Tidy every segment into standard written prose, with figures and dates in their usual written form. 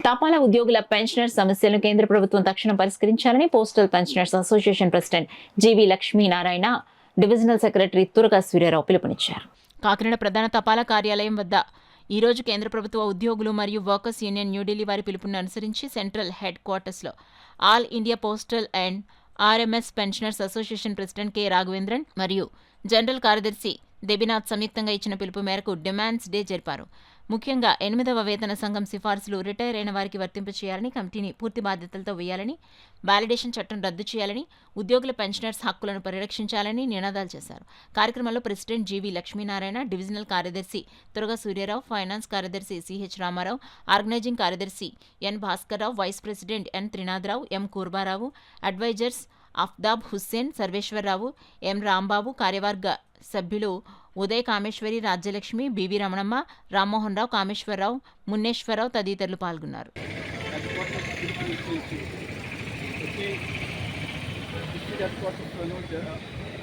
తపాలా ఉద్యోగుల పెన్షనర్స్ సమస్యలను కేంద్ర ప్రభుత్వం తక్షణం పరిష్కరించాలని పోస్టల్ పెన్షనర్స్ అసోసియేషన్ ప్రెసిడెంట్ జీవి లక్ష్మీనారాయణ, డివిజనల్ సెక్రటరీ తురగా సూర్యారావు పిలుపునిచ్చారు. కాకినాడ ప్రధాన తపాలా కార్యాలయం వద్ద ఈ రోజు కేంద్ర ప్రభుత్వ ఉద్యోగులు మరియు వర్కర్స్ యూనియన్ న్యూఢిల్లీ వారి పిలుపును అనుసరించి సెంట్రల్ హెడ్ క్వార్టర్స్లో all India postal and RMS pensioners association president K Raghavendran మరియు జనరల్ కార్యదర్శి దేబినాథ్ సంయుక్తంగా ఇచ్చిన పిలుపు మేరకు డిమాండ్స్ డే జరిపారు. ముఖ్యంగా 8వ వేతన సంఘం సిఫార్సులు రిటైర్ అయిన వారికి వర్తింపచేయాలని, కమిటీని పూర్తి బాధ్యతలతో వేయాలని, వాలిడేషన్ చట్టం రద్దు చేయాలని, ఉద్యోగుల పెన్షనర్స్ హక్కులను పరిరక్షించాలని నినాదాలు చేశారు. కార్యక్రమంలో ప్రెసిడెంట్ జీవి లక్ష్మీనారాయణ, డివిజనల్ కార్యదర్శి తురగా సూర్యారావు, ఫైనాన్స్ కార్యదర్శి సిహెచ్ రామారావు, ఆర్గనైజింగ్ కార్యదర్శి N Bhaskarrao, vice president N Trinatharao, M Kurbarao, advisers Aftab Hussain, Sarveswararao, M Rambabu, కార్యవర్గ సభ్యులు ఉదయ్ కామేశ్వరి, రాజ్యలక్ష్మి, బివి రమణమ్మ, రామ్మోహన్ రావు, కామేశ్వరరావు, మున్నేశ్వరరావు తదితరులు పాల్గొన్నారు.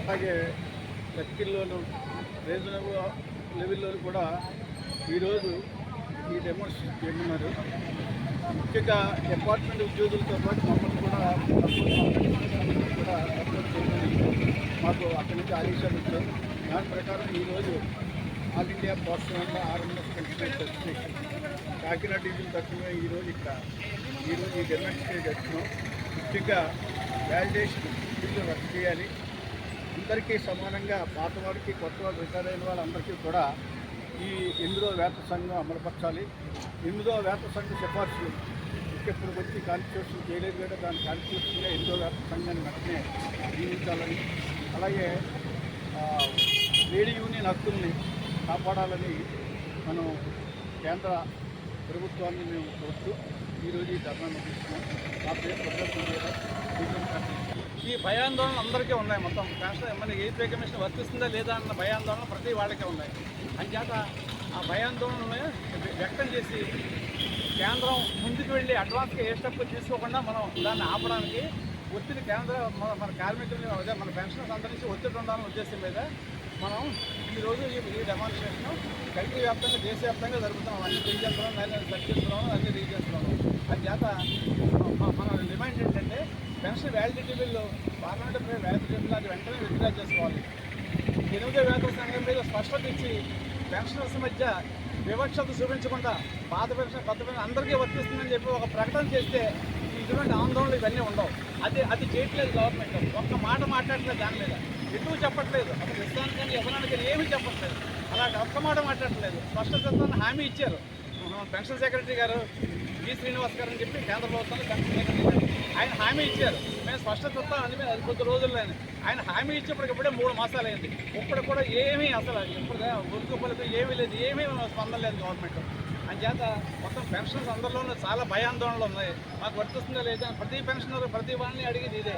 అలాగే సర్కిల్లోనూ రీజనబుల్ లెవెల్లో కూడా ఈరోజు ఈ డెమోన్స్ట్రేట్ చేయమన్నారు. ముఖ్యంగా డిపార్ట్మెంట్ ఉద్యోగులతో పాటు మమ్మల్ని కూడా సపోర్ట్ చేయమని మాకు అక్కడి నుంచి ఆదేశాలు వచ్చాయి. దాని ప్రకారం ఈరోజు all India postal RMS pensioners association Kakinada division తరఫున ఈరోజు ఈ డెమోన్స్ట్రేట్ చేస్తున్నాం. ముఖ్యంగా వాలిడేషన్ బిల్లు రద్దు చేయాలి. అందరికీ సమానంగా పాత వారికి, కొత్త వారు, రిటైర్ అయిన వాళ్ళందరికీ కూడా ఈ 8వ వేతన సంఘం అమలుపరచాలి. 8వ వేతన సంఘం సిఫార్సులు ఇప్పుడు వచ్చి కాన్స్టిట్యూషన్ చేయలేదు కదా, దాని కాన్స్టిట్యూషన్గా 8వ వేతన సంఘాన్ని వెంటనే నియమించాలని, అలాగే ట్రేడ్ యూనియన్ హక్కుల్ని కాపాడాలని మనం కేంద్ర ప్రభుత్వాన్ని మేము కోరుతూ ఈరోజు ఈ ధర్నా నిర్వహిస్తున్నాం. మా పేరు ఈ భయాందోళనలు అందరికీ ఉన్నాయి. మొత్తం పెన్షన్ మన ఎయిత్ పే కమిషన్ వర్తిస్తుందా లేదా అన్న భయాందోళన ప్రతి వాళ్ళకే ఉన్నాయి. అంచేత ఆ భయాందోళనని వ్యక్తం చేసి కేంద్రం ముందుకు వెళ్ళి అడ్వాన్స్గా ఏ స్టెప్ తీసుకోకుండా మనం దాన్ని ఆపడానికి ఒత్తిడి మన కార్మికులు అదే మన పెన్షనర్స్ అందరి నుంచి ఒత్తిడి ఉండాలనే ఉద్దేశం మీద మనం ఈరోజు ఈ డెమాన్స్ట్రేషన్ కంట్రీ వ్యాప్తంగా, దేశవ్యాప్తంగా జరుగుతున్నాం. అన్ని రీజన్స్లోనూ, సర్కిల్స్లోనూ, అన్ని రీజన్స్లోనూ. అంచేత మన డిమాండ్ ఏంటంటే pension validity bill parliament validity bill అది వెంటనే విత్డ్రా చేసుకోవాలి. 8వ వేతన సంఘం మీద స్పష్టత ఇచ్చి పెన్షనర్స్ మధ్య వివక్షత చూపించకుండా పాత పెన్షన్, కొత్త పెన్షన్ అందరికీ వర్తిస్తుందని చెప్పి ఒక ప్రకటన చేస్తే ఇటువంటి ఆందోళనలు ఇవన్నీ ఉండవు. అది చేయట్లేదు గవర్నమెంట్. ఒక్క మాట మాట్లాడట్లేదు, దాని మీద ఎటువ చెప్పట్లేదు. అసలు ఇస్తానికని ఇవ్వడానికి ఏమీ చెప్పట్లేదు. అలాగే ఒక్క మాట మాట్లాడట్లేదు. స్పష్టత హామీ ఇచ్చారు పెన్షన్ సెక్రటరీ గారు వి శ్రీనివాస్ గారు అని చెప్పి కేంద్ర ప్రభుత్వాన్ని పెన్షన్ సెక్రటరీ గారు ఆయన హామీ ఇచ్చారు. మేము స్పష్టత ఇస్తాం అని అది కొద్ది రోజుల్లోనే ఆయన హామీ ఇచ్చేప్పటికిప్పుడే 3 మాసాలు అయింది. ఇప్పుడు కూడా ఏమీ అసలు ఇప్పుడు ఉరుకు పలుకు ఏమీ లేదు, ఏమీ స్పందన లేదు గవర్నమెంట్. అంచేత మొత్తం పెన్షన్స్ అందరిలోనూ చాలా భయాందోళనలు ఉన్నాయి. మాకు వర్తిస్తుందా లేదా ప్రతి పెన్షనర్ ప్రతి వాళ్ళని అడిగేది ఇదే.